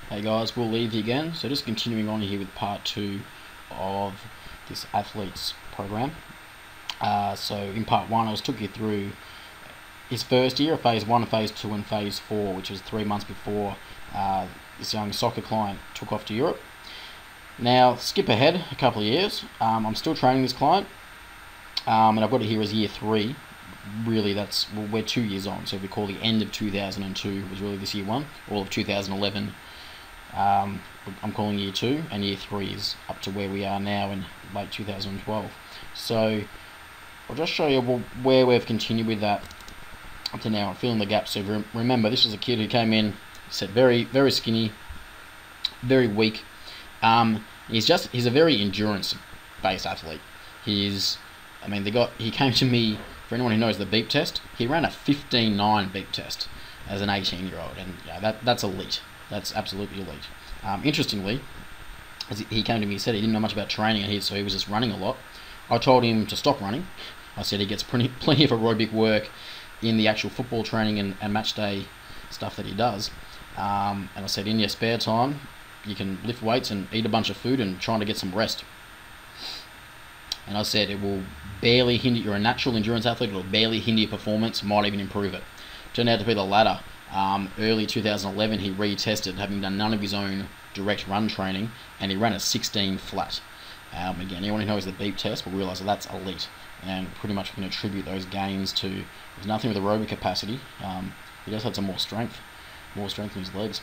Hey guys, we'll leave you again. So just continuing on here with part 2 of this athletes program. So in part 1 I took you through his first year of phase 1, phase 2 and phase 4, which was 3 months before this young soccer client took off to Europe. Now skip ahead a couple of years. I'm still training this client, and I've got it here as year 3. Really, we're 2 years on, so if we call the end of 2002 was really this year 1, all of 2011 I'm calling year 2, and year 3 is up to where we are now in late 2012. So I'll just show you where we've continued with that up to now and filling the gaps. So remember, this was a kid who came in, said very skinny, very weak. He's a very endurance based athlete. He came to me, for anyone who knows the beep test, he ran a 15.9 beep test as an 18-year-old, and yeah, that's elite. That's absolutely elite. Interestingly, as he came to me, he said he didn't know much about training, so he was just running a lot. I told him to stop running. I said he gets plenty of aerobic work in the actual football training and match day stuff that he does. And I said, in your spare time, you can lift weights and eat a bunch of food and trying to get some rest. And I said it will barely hinder, you're a natural endurance athlete, it will barely hinder your performance, might even improve it. Turned out to be the latter. Early 2011 he retested, having done none of his own direct run training, and he ran a 16 flat. Again, anyone who knows the beep test will realise that that's elite, and pretty much we can attribute those gains to, there's nothing with aerobic capacity, he just had some more strength in his legs.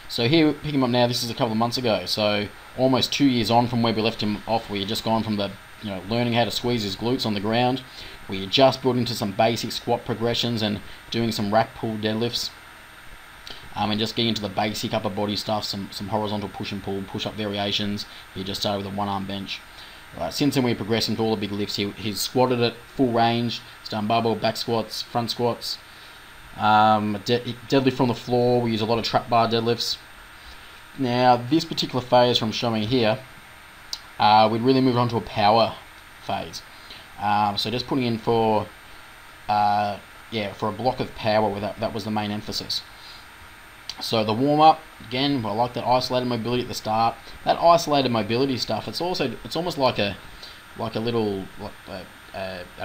So here, picking him up now, this is a couple of months ago, so almost 2 years on from where we left him off. We had just gone from learning how to squeeze his glutes on the ground. We had just built into some basic squat progressions and doing some rack pull deadlifts, and just getting into the basic upper body stuff, some horizontal push and pull, push up variations. He just started with a 1-arm bench. Since then we progressed into all the big lifts. He's squatted at full range. He's done barbell back squats, front squats, deadlift from the floor. We use a lot of trap bar deadlifts. Now this particular phase from showing here, we'd really moved on to a power phase. So just putting in for a block of power, where that was the main emphasis. So the warm up, again, I like that isolated mobility at the start. That isolated mobility stuff, it's almost like a little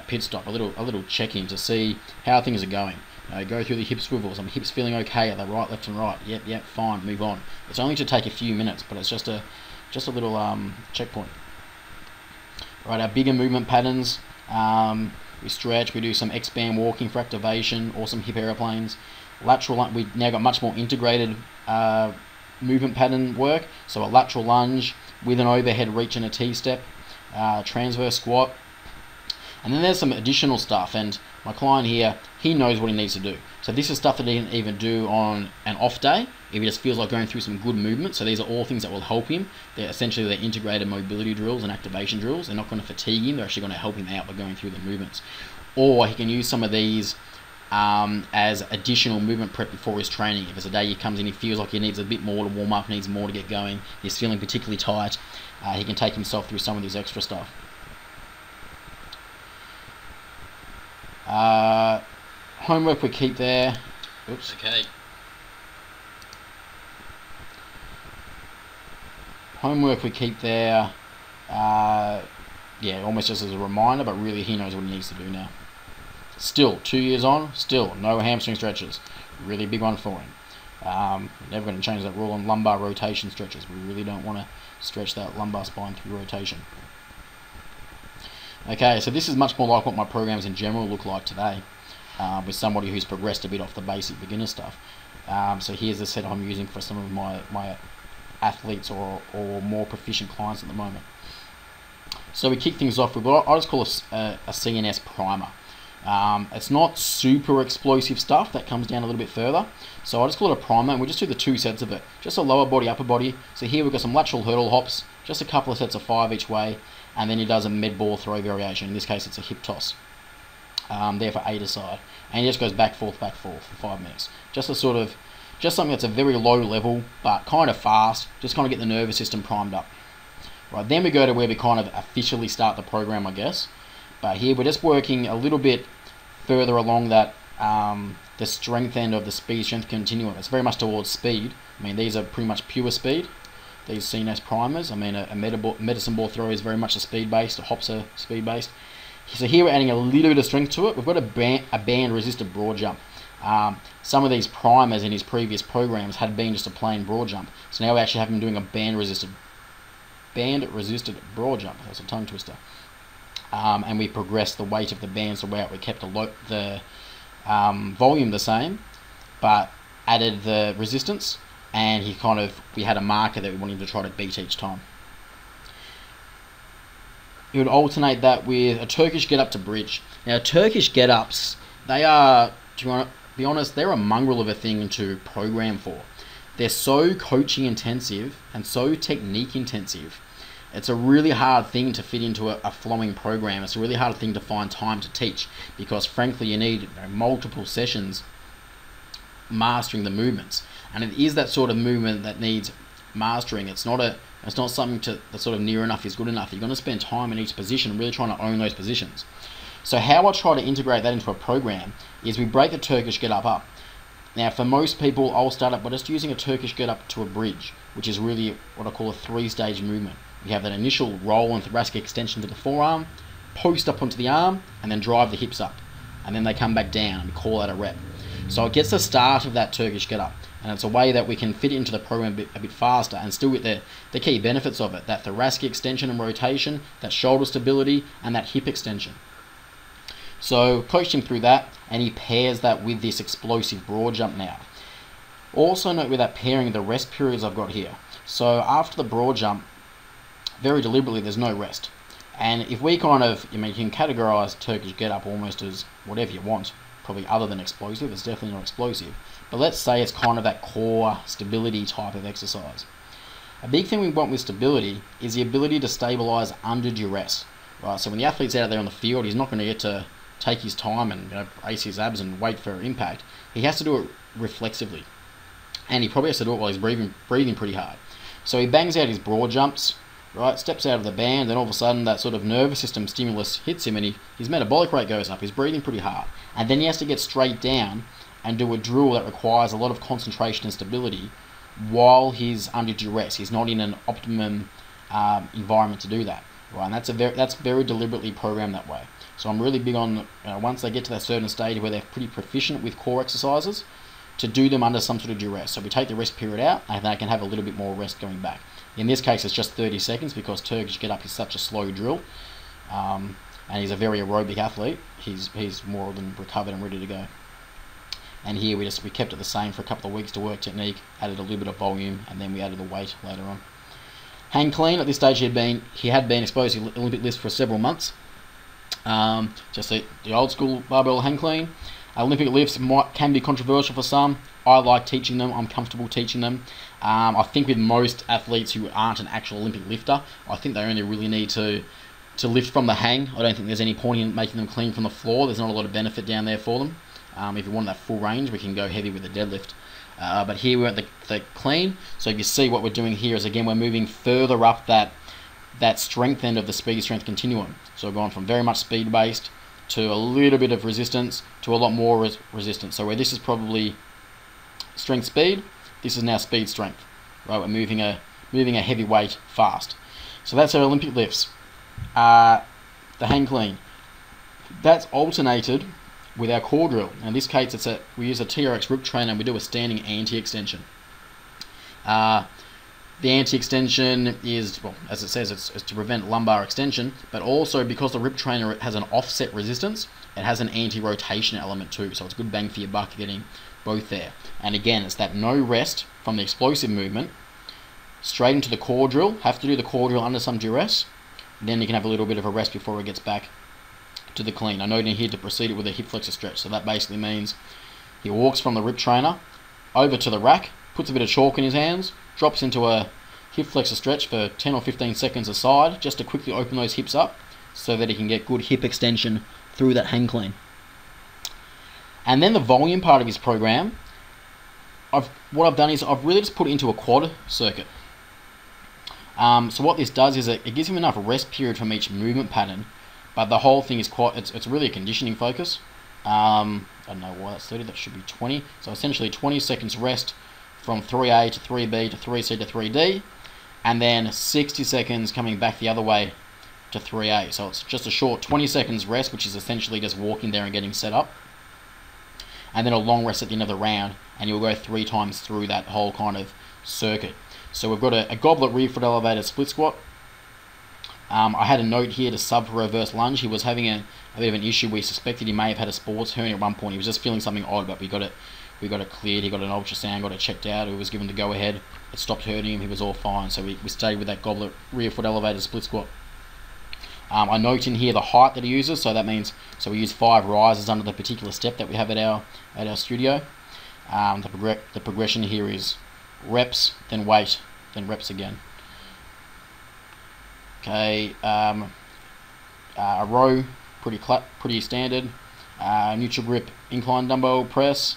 pit stop, a little check-in to see how things are going. Go through the hip swivels. Hips feeling okay? Are they right, left, and right? Yep, fine. Move on. It's only to take a few minutes, but it's just a little checkpoint. Right, our bigger movement patterns. We stretch. We do some X-band walking for activation, or some hip aeroplanes. Lateral. We've now got much more integrated movement pattern work. So a lateral lunge with an overhead reach and a T-step, transverse squat. And then there's some additional stuff, and my client here, he knows what he needs to do. So this is stuff that he can even do on an off day if he just feels like going through some good movement. So these are all things that will help him. They're integrated mobility drills and activation drills. They're not going to fatigue him. They're actually going to help him out by going through the movements. Or he can use some of these as additional movement prep before his training. If it's a day he comes in, he feels like he needs a bit more to warm up, needs more to get going, he's feeling particularly tight, he can take himself through some of this extra stuff. Homework we keep there. Oops. Okay. Homework we keep there. Almost just as a reminder, but really he knows what he needs to do now. Still 2 years on, still no hamstring stretches. Really big one for him. Never going to change that rule on lumbar rotation stretches. We really don't want to stretch that lumbar spine through rotation. Okay, so this is much more like what my programs in general look like today, with somebody who's progressed a bit off the basic beginner stuff. So here's the set I'm using for some of my athletes or more proficient clients at the moment. So we kick things off with what I just call a CNS primer. It's not super explosive stuff, that comes down a little bit further. So I just call it a primer, and we just do the 2 sets of it. Just a lower body, upper body. So here we've got some lateral hurdle hops, just a couple of sets of 5 each way. And then he does a med ball throw variation. In this case, it's a hip toss. There for either side, and he just goes back forth for 5 minutes. Just something that's a very low level, but kind of fast. Just kind of get the nervous system primed up. Right, then we go to where we kind of officially start the program, I guess. But here we're just working a little bit further along that the strength end of the speed strength continuum. It's very much towards speed. I mean, these are pretty much pure speed, these CNS primers. I mean, a medicine ball throw is very much a speed based, a hops are speed based. So here we're adding a little bit of strength to it. We've got a band resisted broad jump. Some of these primers in his previous programs had been just a plain broad jump. So now we actually have him doing a band resisted broad jump. That's a tongue twister. And we progressed the weight of the bands throughout. We kept the volume the same, but added the resistance, and we had a marker that we wanted to try to beat each time. He would alternate that with a Turkish get up to bridge. Now, Turkish get ups, they are, to be honest, they're a mongrel of a thing to program for. They're so coaching intensive and so technique intensive. It's a really hard thing to fit into a flowing program. It's a really hard thing to find time to teach, because frankly you need multiple sessions mastering the movements, and it is that sort of movement that needs mastering. It's not something that's sort of near enough is good enough. You're going to spend time in each position really trying to own those positions. So how I try to integrate that into a program is we break the Turkish get up. Now, for most people, I'll start up by just using a Turkish get up to a bridge, which is really what I call a 3-stage movement. You have that initial roll and thoracic extension to the forearm, post up onto the arm, and then drive the hips up. And then they come back down, and we call that a rep. So it gets the start of that Turkish get up. And it's a way that we can fit into the program a bit faster and still get the key benefits of it. That thoracic extension and rotation, that shoulder stability, and that hip extension. So coached him through that, and he pairs that with this explosive broad jump now. Also note with that pairing the rest periods I've got here. So after the broad jump, very deliberately, there's no rest. And if we you can categorize Turkish get up almost as whatever you want, probably other than explosive. It's definitely not explosive. But let's say it's kind of that core stability type of exercise. A big thing we want with stability is the ability to stabilize under duress. Right? So when the athlete's out there on the field, he's not going to get to take his time and brace his abs and wait for impact. He has to do it reflexively. And he probably has to do it while he's breathing pretty hard. So he bangs out his broad jumps, right, steps out of the band, then all of a sudden that sort of nervous system stimulus hits him, and his metabolic rate goes up, he's breathing pretty hard. And then he has to get straight down and do a drill that requires a lot of concentration and stability while he's under duress. He's not in an optimum environment to do that, right? And that's very deliberately programmed that way. So I'm really big on, once they get to that certain stage where they're pretty proficient with core exercises, to do them under some sort of duress. So we take the rest period out, and they can have a little bit more rest going back. In this case, it's just 30 seconds because Turkish get up is such a slow drill, and he's a very aerobic athlete. He's more than recovered and ready to go. And here we kept it the same for a couple of weeks to work technique, added a little bit of volume, and then we added the weight later on. Hang clean. At this stage, he had been exposed to Olympic lifts for several months. Just the old school barbell hang clean. Olympic lifts can be controversial for some. I like teaching them. I'm comfortable teaching them. I think with most athletes who aren't an actual Olympic lifter, I think they only really need to lift from the hang. I don't think there's any point in making them clean from the floor. There's not a lot of benefit down there for them. If you want that full range, we can go heavy with the deadlift. But here we're at the clean. So if you see what we're doing here is, again, we're moving further up that strength end of the speed strength continuum. So we're going from very much speed based to a little bit of resistance to a lot more resistance. So where this is probably strength speed, this is now speed strength. Right, we're moving a heavy weight fast. So that's our Olympic lifts. The hang clean. That's alternated with our core drill. In this case, we use a TRX rip trainer and we do a standing anti-extension. The anti-extension is, well, as it says, it's to prevent lumbar extension, but also because the rip trainer has an offset resistance, it has an anti-rotation element too, so it's good bang for your buck getting both there. And again, it's that no rest from the explosive movement, straight into the core drill. Have to do the core drill under some duress, then you can have a little bit of a rest before it gets back to the clean. I know in here to proceed it with a hip flexor stretch, so that basically means he walks from the rip trainer over to the rack, puts a bit of chalk in his hands, drops into a hip flexor stretch for 10 or 15 seconds aside, just to quickly open those hips up so that he can get good hip extension through that hang clean. And then the volume part of his program, what I've done is I've really just put it into a quad circuit. So what this does is it gives him enough rest period from each movement pattern, but the whole thing is it's really a conditioning focus. I don't know why that's 30, that should be 20. So essentially 20 seconds rest from 3A to 3B to 3C to 3D, and then 60 seconds coming back the other way to 3A. So it's just a short 20 seconds rest, which is essentially just walking there and getting set up, and then a long rest at the end of the round, and you'll go 3 times through that whole kind of circuit. So we've got a goblet rear foot elevated split squat. I had a note here to sub for reverse lunge. He was having a bit of an issue. We suspected he may have had a sports hernia at one point. He was just feeling something odd, but we got it cleared. He got an ultrasound, got it checked out. He was given the go ahead. It stopped hurting him. He was all fine. So we stayed with that goblet rear foot elevated split squat. I note in here the height that he uses. So that means we use 5 rises under the particular step that we have at our studio. The progression here is reps, then weight, then reps again. Okay, a row, pretty standard. Neutral grip incline dumbbell press.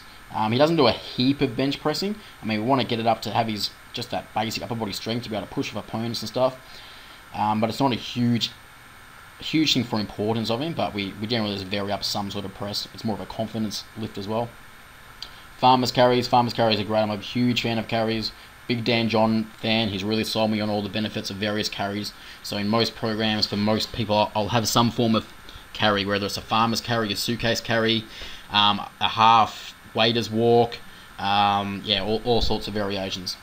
He doesn't do a heap of bench pressing. I mean, we want to get it up to have his just that basic upper body strength to be able to push with opponents and stuff. But it's not a huge thing for importance of him. But we generally just vary up some sort of press. It's more of a confidence lift as well. Farmers carries are great. I'm a huge fan of carries. Big Dan John fan. He's really sold me on all the benefits of various carries. So in most programs, for most people, I'll have some form of carry, whether it's a farmer's carry, a suitcase carry, a half waiter's walk, all sorts of variations.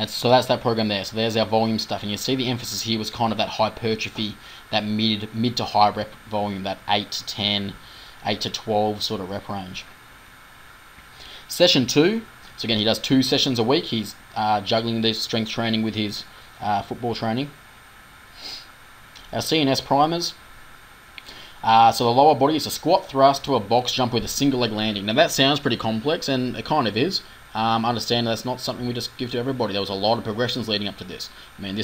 So that's that program there. So there's our volume stuff, and you see the emphasis here was kind of that hypertrophy, that mid to high rep volume, that 8 to 10, 8 to 12 sort of rep range. Session 2. So again, he does 2 sessions a week. He's juggling this strength training with his football training. Our CNS primers. So the lower body is a squat thrust to a box jump with a single leg landing. Now that sounds pretty complex, and it kind of is. Understand that's not something we just give to everybody. There was a lot of progressions leading up to this. I mean,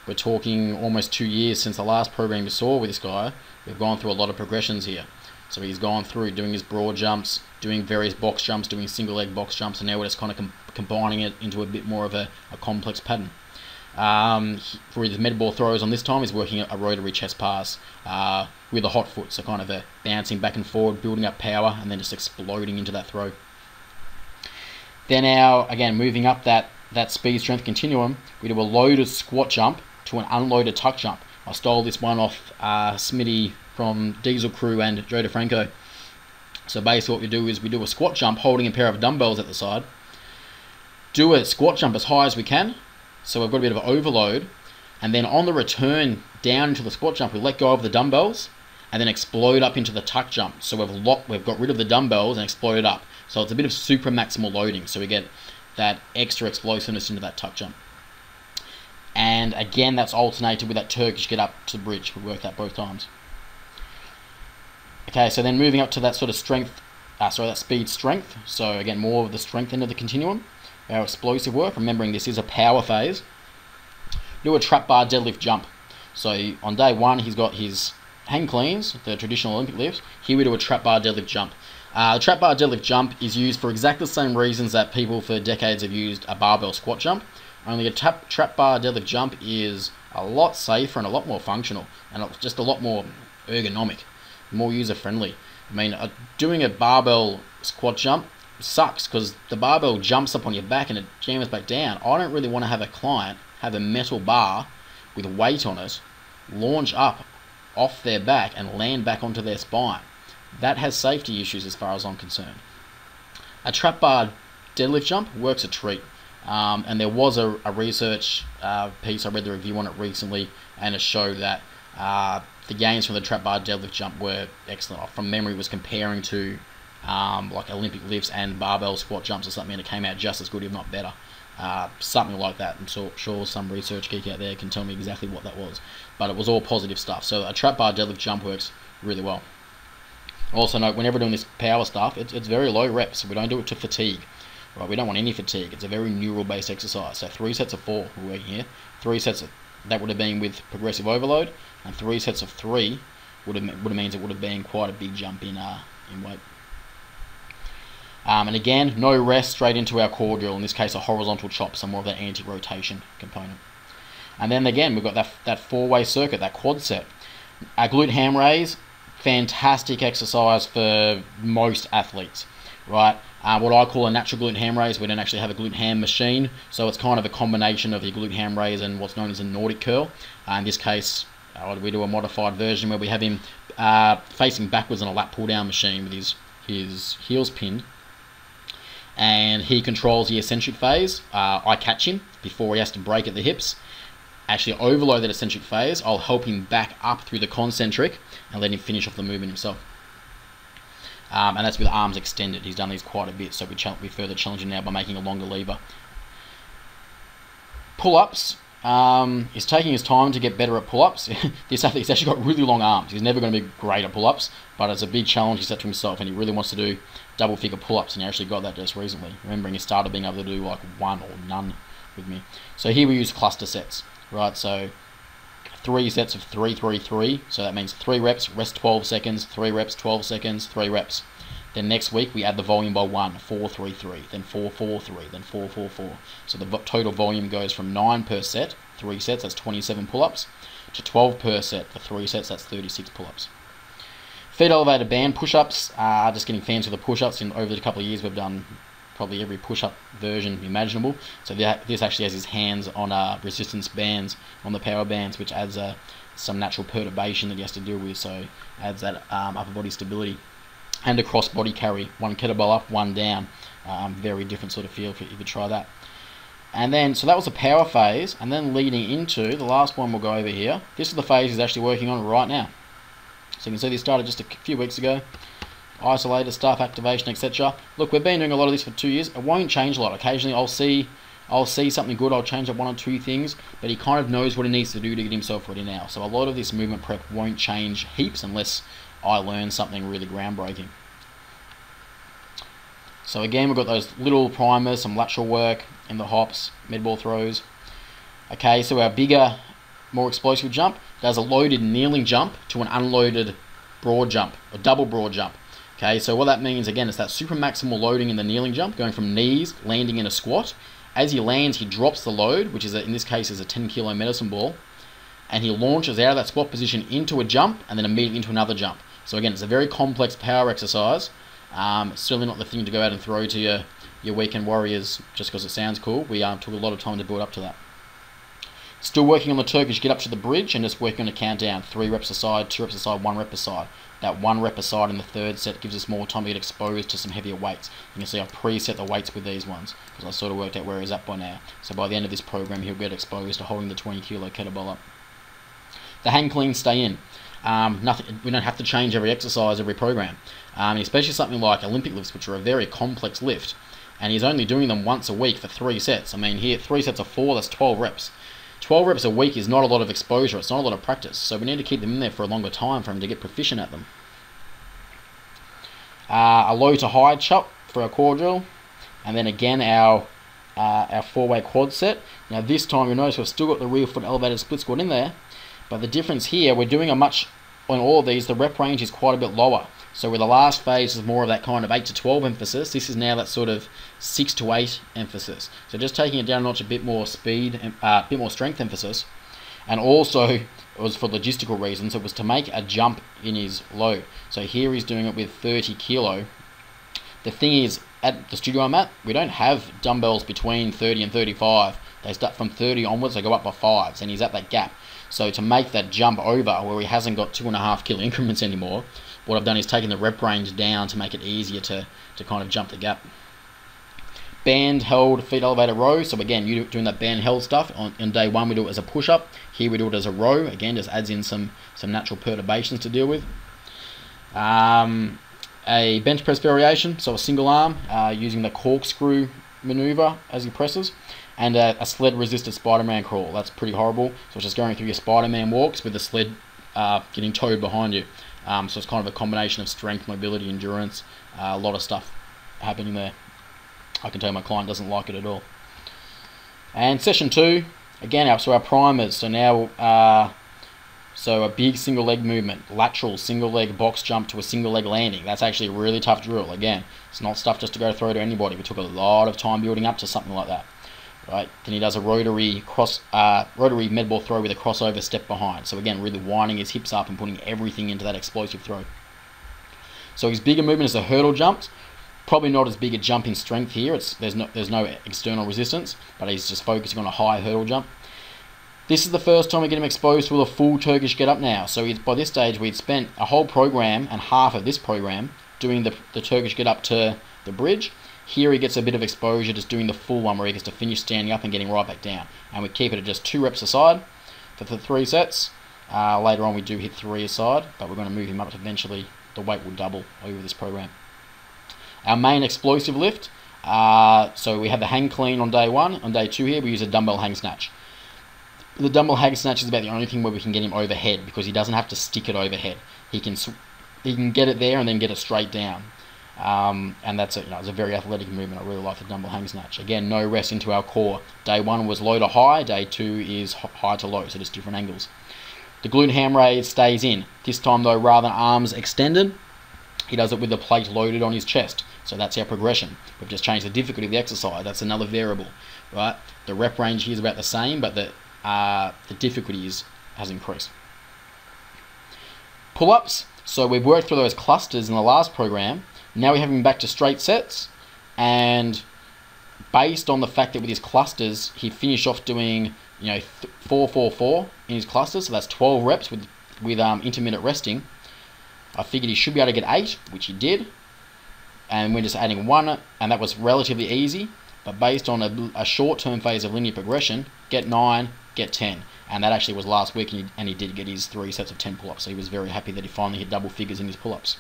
we're talking almost 2 years since the last program we saw with this guy. We've gone through a lot of progressions here. So he's gone through doing his broad jumps, doing various box jumps, doing single leg box jumps, and now we're just kind of combining it into a bit more of a complex pattern. For his med ball throws on this time, he's working a rotary chest pass with a hot foot, so kind of a bouncing back and forward, building up power, and then just exploding into that throw. Then again, moving up that speed strength continuum, we do a loaded squat jump to an unloaded tuck jump. I stole this one off Smitty from Diesel Crew and Joe DeFranco. So basically what we do is we do a squat jump holding a pair of dumbbells at the side. Do a squat jump as high as we can. So we've got a bit of an overload. And then on the return down into the squat jump, we let go of the dumbbells and then explode up into the tuck jump. So we've got rid of the dumbbells and exploded up. So it's a bit of super maximal loading. So we get that extra explosiveness into that tuck jump. And again, that's alternated with that Turkish get up to the bridge. We work that both times. Okay, so then moving up to that sort of strength, that speed strength. So again, more of the strength end of the continuum. Our explosive work, remembering this is a power phase. Do a trap bar deadlift jump. So on day 1, he's got his hang cleans, the traditional Olympic lifts. Here we do a trap bar deadlift jump. The trap bar deadlift jump is used for exactly the same reasons that people for decades have used a barbell squat jump. Only a trap bar deadlift jump is a lot safer and a lot more functional, and just a lot more ergonomic, more user-friendly. I mean, doing a barbell squat jump sucks because the barbell jumps up on your back and it jams back down. I don't really want to have a client have a metal bar with weight on it launch up off their back and land back onto their spine. That has safety issues as far as I'm concerned. A trap bar deadlift jump works a treat. And there was a research piece, I read the review on it recently, and it showed that the gains from the trap bar deadlift jump were excellent. From memory, was comparing to like Olympic lifts and barbell squat jumps or something, and it came out just as good, if not better. Something like that. I'm sure some research geek out there can tell me exactly what that was. But it was all positive stuff. So a trap bar deadlift jump works really well. Also note, whenever doing this power stuff, it's very low reps. We don't do it to fatigue. Right, we don't want any fatigue. It's a very neural-based exercise. So 3 sets of 4 we're working here. 3 sets of, that would have been with progressive overload, and 3 sets of 3 would have means it would have been quite a big jump in weight. And again, no rest, straight into our core drill. In this case, a horizontal chop, so more of that anti-rotation component. And then again, we've got that 4-way circuit, that quad set. Our glute ham raise, fantastic exercise for most athletes, right? What I call a natural glute ham raise. We don't actually have a glute ham machine, so it's kind of a combination of your glute ham raise and what's known as a Nordic curl. In this case, we do a modified version where we have him facing backwards on a lat pull down machine with his heels pinned, and he controls the eccentric phase. I catch him before he has to break at the hips, actually overload that eccentric phase. I'll help him back up through the concentric and let him finish off the movement himself. And that's with arms extended. He's done these quite a bit, so we further challenge him now by making a longer lever. Pull-ups. He's taking his time to get better at pull-ups. This athlete's actually got really long arms. He's never going to be great at pull-ups, but it's a big challenge he set to himself, and he really wants to do double-figure pull-ups, and he actually got that just recently. Remembering he started being able to do like one or none with me. So here we use cluster sets, right? So 3 sets of 3, 3, 3. So that means 3 reps, rest 12 seconds, 3 reps, 12 seconds, 3 reps. Then next week we add the volume by 1, 4, 3, 3, then 4, 4, 3, then 4, 4, 4. So the total volume goes from 9 per set, 3 sets, that's 27 pull-ups, to 12 per set for 3 sets, that's 36 pull-ups. Feet elevated band push-ups, just getting fancy with the push-ups. Over the couple of years we've done probably every push-up version imaginable. So this actually has his hands on resistance bands, on the power bands, which adds some natural perturbation that he has to deal with, so adds that upper body stability. And a cross body carry, 1 kettlebell up, 1 down. Very different sort of feel if you could try that. And then, so that was the power phase, and then leading into the last one we'll go over here. This is the phase he's actually working on right now. So you can see this started just a few weeks ago. Isolated stuff, activation, etc. Look, we've been doing a lot of this for 2 years. It won't change a lot. Occasionally I'll see something good, I'll change up 1 or 2 things, but he kind of knows what he needs to do to get himself ready now. So a lot of this movement prep won't change heaps unless I learn something really groundbreaking. So again, we've got those little primers, some lateral work in the hops, med ball throws. Okay, so our bigger, more explosive jump does a loaded kneeling jump to an unloaded broad jump, a double broad jump. Okay, so what that means, again, is that super maximal loading in the kneeling jump, going from knees, landing in a squat. As he lands, he drops the load, which is in this case is a 10 kilo medicine ball, and he launches out of that squat position into a jump and then immediately into another jump. So again, it's a very complex power exercise. Certainly not the thing to go out and throw to your weekend warriors just because it sounds cool. We took a lot of time to build up to that. Still working on the Turkish get up to the bridge and just working on a countdown. 3 reps aside, 2 reps aside, 1 rep aside. That 1 rep aside in the third set gives us more time to get exposed to some heavier weights. You can see I've preset the weights with these ones because I sort of worked out where he's at by now. So by the end of this program, he'll get exposed to holding the 20 kilo kettlebell up. The hang cleans stay in. We don't have to change every exercise, every program. Especially something like Olympic lifts, which are a very complex lift. And he's only doing them once a week for 3 sets. I mean, here, 3 sets of 4, that's 12 reps. 12 reps a week is not a lot of exposure, it's not a lot of practice, so we need to keep them in there for a longer time for him to get proficient at them. A low to high chop for our core drill, and then again our 4-way quad set. Now this time you'll notice we've still got the rear foot elevated split squat in there, but the difference here, we're doing on all of these, the rep range is quite a bit lower. So where the last phase is more of that kind of 8 to 12 emphasis, this is now that sort of 6 to 8 emphasis. So just taking it down a notch, a bit more speed, a bit more strength emphasis. And also, it was for logistical reasons, it was to make a jump in his load. So here he's doing it with 30 kilo. The thing is, at the studio I'm at, we don't have dumbbells between 30 and 35. They start from 30 onwards, they go up by 5s, and he's at that gap. So to make that jump over, where he hasn't got 2.5 kilo increments anymore, what I've done is taken the rep range down to make it easier to kind of jump the gap. Band held feet elevator row. So again, you're doing that band held stuff. On day 1 we do it as a push-up. Here we do it as a row. Again, just adds in some natural perturbations to deal with. A bench press variation, so a single arm using the corkscrew maneuver as he presses. And a sled resisted Spider-Man crawl. That's pretty horrible. So it's just going through your Spider-Man walks with the sled getting towed behind you. So it's kind of a combination of strength, mobility, endurance, a lot of stuff happening there. I can tell you my client doesn't like it at all. And session 2, again, so our primers. So now, so a big single leg movement, lateral single leg box jump to a single leg landing. That's actually a really tough drill. Again, it's not stuff just to go throw to anybody. We took a lot of time building up to something like that. right? Then he does a rotary med ball throw with a crossover step behind. So again, really winding his hips up and putting everything into that explosive throw. So his bigger movement is the hurdle jumps. Probably not as big a jump in strength here. There's no external resistance, but he's just focusing on a high hurdle jump. This is the first time we get him exposed to a full Turkish get-up now. So by this stage, we'd spent a whole program and half of this program doing the Turkish get-up to the bridge. Here he gets a bit of exposure just doing the full one where he gets to finish standing up and getting right back down. And we keep it at just 2 reps a side for the 3 sets. Later on we do hit 3 a side, but we're going to move him up to eventually the weight will double over this program. Our main explosive lift, so we have the hang clean on day 1. On day 2 here we use a dumbbell hang snatch. The dumbbell hang snatch is about the only thing where we can get him overhead because he doesn't have to stick it overhead. He can get it there and then get it straight down. And that's it's a very athletic movement. I really like the dumbbell hang snatch. Again, no rest into our core. Day 1 was low to high, day 2 is high to low, so just different angles. The glute ham raise stays in. This time though, rather than arms extended, he does it with the plate loaded on his chest. So that's our progression. We've just changed the difficulty of the exercise. That's another variable, right? The rep range here is about the same, but the difficulty has increased. Pull-ups. So we've worked through those clusters in the last program. Now we have him back to straight sets, and based on the fact that with his clusters he finished off doing 4-4-4 in his clusters, so that's 12 reps with intermittent resting. I figured he should be able to get 8, which he did, and we're just adding 1, and that was relatively easy. But based on a short-term phase of linear progression, get 9, get 10, and that actually was last week, and he did get his 3 sets of 10 pull-ups. So he was very happy that he finally hit double figures in his pull-ups.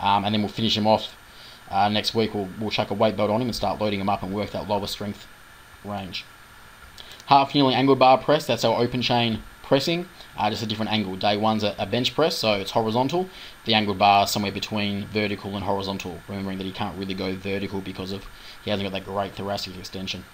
And then we'll finish him off next week. We'll chuck a weight belt on him and start loading him up and work that lower strength range. Half kneeling angled bar press, that's our open chain pressing, just a different angle. Day 1's a bench press, so it's horizontal. The angled bar is somewhere between vertical and horizontal, remembering that he can't really go vertical because he hasn't got that great thoracic extension.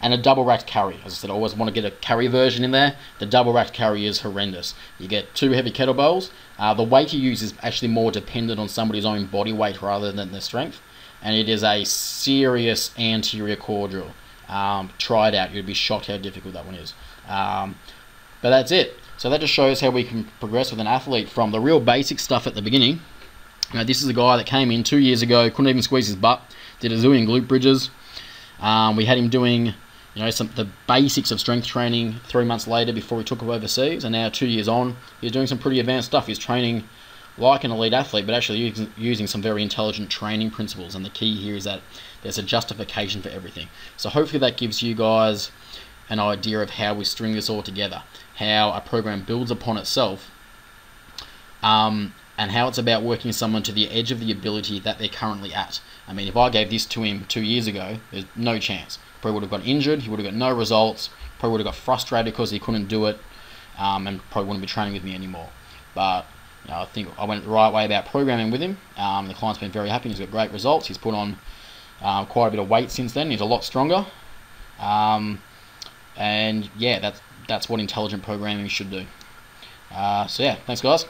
And a double racked carry. As I said, I always want to get a carry version in there. The double racked carry is horrendous. You get 2 heavy kettlebells. The weight you use is actually more dependent on somebody's own body weight rather than their strength. And it is a serious anterior core drill. Try it out. You'd be shocked how difficult that one is. But that's it. So that just shows how we can progress with an athlete from the real basic stuff at the beginning. This is a guy that came in 2 years ago, couldn't even squeeze his butt, did a zillion glute bridges. We had him doing the basics of strength training 3 months later before we took him overseas, and now 2 years on, he's doing some pretty advanced stuff. He's training like an elite athlete, but actually using some very intelligent training principles, and the key here is that there's a justification for everything. So hopefully that gives you guys an idea of how we string this all together, how a program builds upon itself, and how it's about working someone to the edge of the ability that they're currently at. I mean, if I gave this to him 2 years ago, there's no chance. Probably would have got injured, he would have got no results, probably would have got frustrated because he couldn't do it, and probably wouldn't be training with me anymore. But I think I went the right way about programming with him. The client's been very happy, he's got great results, he's put on quite a bit of weight since then, he's a lot stronger. And yeah, that's what intelligent programming should do. So yeah, thanks guys.